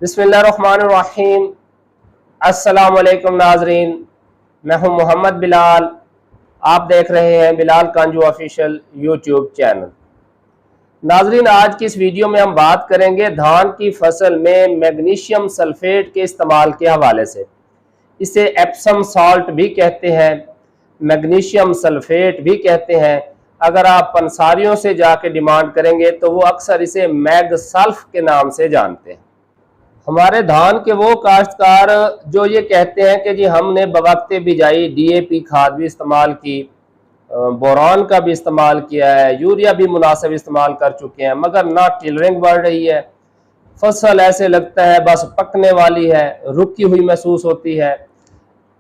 बिस्मिल्लाहिर्रहमानिर्रहीम। अस्सलाम वालेकुम नाजरीन, मैं हूं मोहम्मद बिलाल। आप देख रहे हैं बिलाल कांजू ऑफिशियल यूट्यूब चैनल। नाजरीन, आज की इस वीडियो में हम बात करेंगे धान की फसल में मैग्नीशियम सल्फेट के इस्तेमाल के हवाले से। इसे एप्सम सॉल्ट भी कहते हैं, मैग्नीशियम सल्फेट भी कहते हैं। अगर आप पंसारियों से जाके डिमांड करेंगे तो वो अक्सर इसे मैग सल्फ के नाम से जानते हैं। हमारे धान के वो काश्तकार जो ये कहते हैं कि जी हमने बवक्ते बिजाई डीएपी खाद भी इस्तेमाल की, बोरान का भी इस्तेमाल किया है, यूरिया भी मुनासिब इस्तेमाल कर चुके हैं, मगर ना टिलरिंग बढ़ रही है, फसल ऐसे लगता है बस पकने वाली है, रुकी हुई महसूस होती है,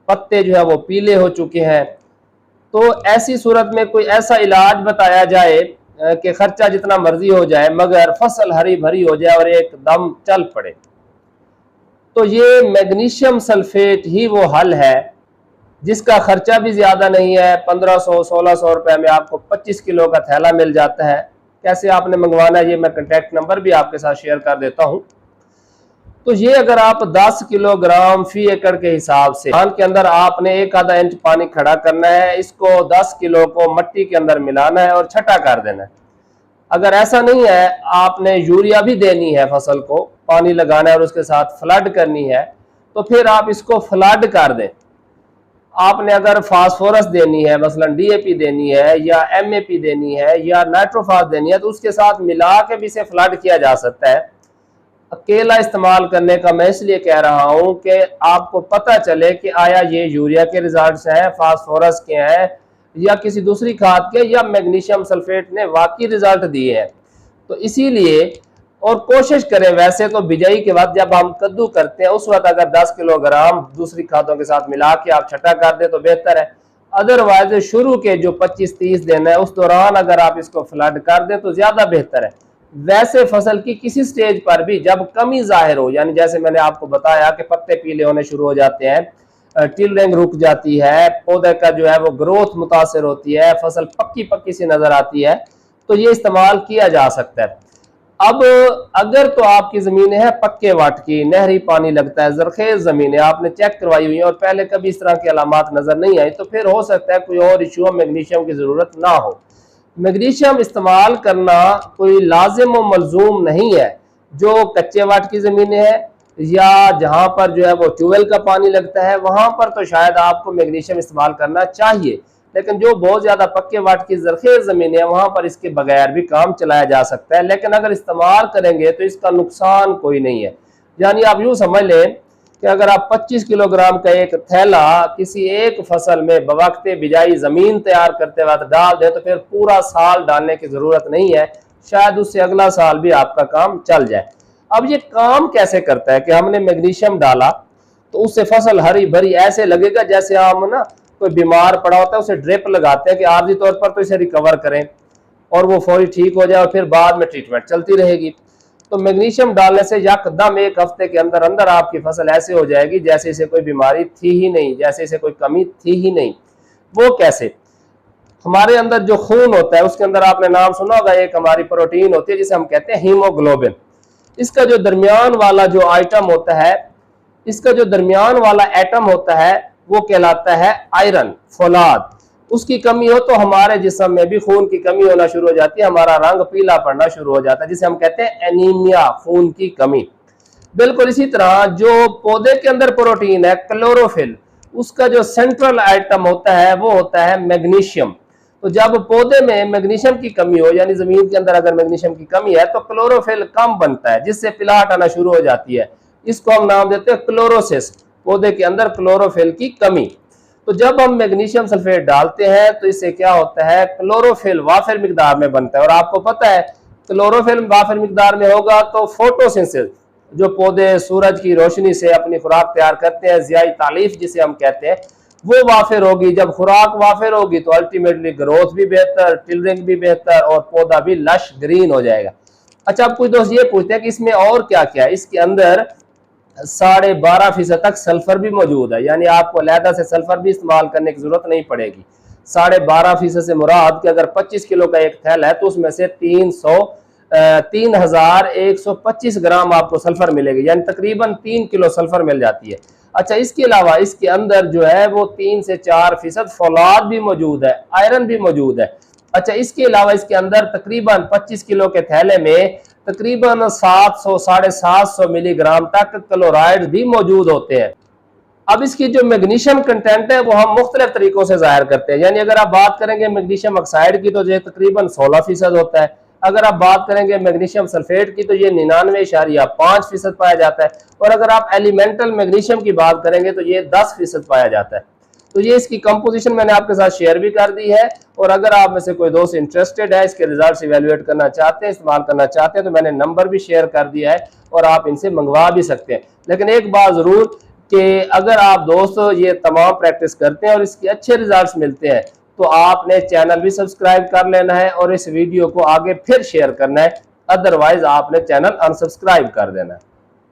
पत्ते जो है वो पीले हो चुके हैं। तो ऐसी सूरत में कोई ऐसा इलाज बताया जाए कि खर्चा जितना मर्जी हो जाए मगर फसल हरी भरी हो जाए और एकदम चल पड़े। तो ये मैग्नीशियम सल्फेट ही वो हल है जिसका खर्चा भी ज़्यादा नहीं है। 1500-1600 रुपए में आपको 25 किलो का थैला मिल जाता है। कैसे आपने मंगवाना है ये मैं कॉन्टैक्ट नंबर भी आपके साथ शेयर कर देता हूँ। तो ये अगर आप 10 किलोग्राम फी एकड़ के हिसाब से धान के अंदर आपने 1-आधा इंच पानी खड़ा करना है, इसको 10 किलो को मिट्टी के अंदर मिलाना है और छटा कर देना है। अगर ऐसा नहीं है, आपने यूरिया भी देनी है, फसल को पानी लगाना है और उसके साथ फ्लड करनी है, तो फिर आप इसको फ्लड कर दें। आपने अगर फास्फोरस देनी है, मसलन डीएपी देनी है या एमएपी देनी है या नाइट्रोफास देनी है, तो उसके साथ मिला के भी इसे फ्लड किया जा सकता है। अकेला इस्तेमाल करने का मैं इसलिए कह रहा हूं कि आपको पता चले कि आया ये यूरिया के रिजल्ट्स हैं, फास्फोरस के हैं या किसी दूसरी खाद के, या मैग्नीशियम सल्फेट ने वाकई रिजल्ट दिए हैं। तो इसीलिए और कोशिश करें, वैसे तो बिजाई के बाद जब हम कद्दू करते हैं उस वक्त अगर 10 किलोग्राम दूसरी खादों के साथ मिला के आप छटा कर दें तो बेहतर है। अदरवाइज शुरू के जो 25-30 दिन है उस दौरान अगर आप इसको फ्लड कर दें तो ज्यादा बेहतर है। वैसे फसल की किसी स्टेज पर भी जब कमी जाहिर हो, यानी जैसे मैंने आपको बताया कि पत्ते पीले होने शुरू हो जाते हैं, टिलरिंग रुक जाती है, पौधे का जो है वो ग्रोथ मुतासर होती है, फसल पक्की पक्की सी नजर आती है, तो ये इस्तेमाल किया जा सकता है। अब अगर तो आपकी जमीनें हैं पक्के वाट की, नहरी पानी लगता है, जरखेज जमीनें आपने चेक करवाई हुई है और पहले कभी इस तरह की अलामात नजर नहीं आई, तो फिर हो सकता है कोई और इशू हो, मैग्नीशियम की जरूरत ना हो। मैग्नीशियम इस्तेमाल करना कोई लाजिम व मलजूम नहीं है। जो कच्चे वाट की ज़मीनें हैं या जहाँ पर जो है वो ट्यूबवेल का पानी लगता है वहाँ पर तो शायद आपको मैग्नीशियम इस्तेमाल करना चाहिए, लेकिन जो बहुत ज़्यादा पक्के वाट की ज़रख़ीज़ ज़मीनें हैं वहाँ पर इसके बगैर भी काम चलाया जा सकता है। लेकिन अगर इस्तेमाल करेंगे तो इसका नुकसान कोई नहीं है। यानी आप यूँ समझ लें कि अगर आप 25 किलोग्राम का एक थैला किसी एक फसल में बवक्ते बिजाई जमीन तैयार करते वक्त डाल दें तो फिर पूरा साल डालने की जरूरत नहीं है, शायद उससे अगला साल भी आपका काम चल जाए। अब ये काम कैसे करता है कि हमने मैग्नीशियम डाला तो उससे फसल हरी भरी ऐसे लगेगा जैसे हम ना कोई बीमार पड़ा होता है उसे ड्रिप लगाते हैं कि आर्जी तौर पर तो इसे रिकवर करें और वो फौरी ठीक हो जाए और फिर बाद में ट्रीटमेंट चलती रहेगी। तो मैग्नीशियम डालने से यकदम एक हफ्ते के अंदर अंदर आपकी फसल ऐसे हो जाएगी जैसे इसे कोई बीमारी थी ही नहीं, जैसे इसे कोई कमी थी ही नहीं। वो कैसे? हमारे अंदर जो खून होता है उसके अंदर आपने नाम सुना होगा, एक हमारी प्रोटीन होती है जिसे हम कहते हैं हीमोग्लोबिन। इसका जो दरमियान वाला जो आइटम होता है, इसका जो दरमियान वाला एटम होता है वो कहलाता है आयरन, फौलाद। उसकी कमी हो तो हमारे जिस्म में भी खून की कमी होना शुरू हो जाती है, हमारा रंग पीला पड़ना शुरू हो जाता है, जिसे हम कहते हैं एनीमिया, खून की कमी। बिल्कुल इसी तरह जो पौधे के अंदर प्रोटीन है क्लोरोफिल, उसका जो सेंट्रल आइटम होता है वो होता है मैग्नीशियम। तो जब पौधे में मैग्नीशियम की कमी हो, यानी जमीन के अंदर अगर मैग्नीशियम की कमी है तो क्लोरोफिल कम बनता है जिससे पिलाहट आना शुरू हो जाती है। इसको हम नाम देते हैं क्लोरोसिस, पौधे के अंदर क्लोरोफिल की कमी। तो जब हम मैग्नीशियम सल्फेट डालते हैं तो इससे क्या होता है, क्लोरोफिल वाफिर मिकदार में बनता है। और आपको पता है क्लोरोफिल वाफिर मिकदार में होगा तो फोटोसिंथेसिस, जो पौधे सूरज की रोशनी से अपनी खुराक तैयार करते हैं, ज़ियाई तालीफ जिसे हम कहते हैं, वो वाफिर होगी। जब खुराक वाफिर होगी तो अल्टीमेटली ग्रोथ भी बेहतर, टिलरिंग भी बेहतर और पौधा भी लश ग्रीन हो जाएगा। अच्छा, अब कुछ दोस्त ये पूछते हैं कि इसमें और क्या क्या है। इसके अंदर 12.5% तक सल्फर भी मौजूद है, यानी आपको अलहदा से सल्फर भी इस्तेमाल करने की जरूरत नहीं पड़ेगी। 12.5% से मुराद कि अगर 25 किलो का एक थैला है तो उसमें से 300 3125 ग्राम आपको सल्फर मिलेगी, यानी तकरीबन 3 किलो सल्फर मिल जाती है। अच्छा, इसके अलावा इसके अंदर जो है वो 3 से 4% फौलाद भी मौजूद है, आयरन भी मौजूद है। अच्छा, इसके अलावा इसके अंदर तकरीबन 25 किलो के थैले में तकरीबन 700 750 मिलीग्राम तक क्लोराइड भी मौजूद होते हैं। अब इसकी जो मैग्नीशियम कंटेंट है वो हम मुख्तलिफ तरीकों से जाहिर करते हैं, यानी अगर आप बात करेंगे मैग्नीशियम ऑक्साइड की तो ये तकरीबन 16% होता है। अगर आप बात करेंगे मैग्नीशियम सल्फेट की तो ये 99.5% पाया जाता है। और अगर आप एलिमेंटल मैग्नीशियम की बात करेंगे तो ये 10% पाया जाता है। तो ये इसकी कंपोजिशन मैंने आपके साथ शेयर भी कर दी है। और अगर आप में से कोई दोस्त इंटरेस्टेड है, इसके रिजल्ट्स इवेल्युएट करना चाहते हैं, इस्तेमाल करना चाहते हैं, तो मैंने नंबर भी शेयर कर दिया है और आप इनसे मंगवा भी सकते हैं। लेकिन एक बात जरूर कि अगर आप दोस्तों ये तमाम प्रैक्टिस करते हैं और इसके अच्छे रिजल्ट्स मिलते हैं तो आपने चैनल भी सब्सक्राइब कर लेना है और इस वीडियो को आगे फिर शेयर करना है, अदरवाइज आपने चैनल अनसब्सक्राइब कर देना है।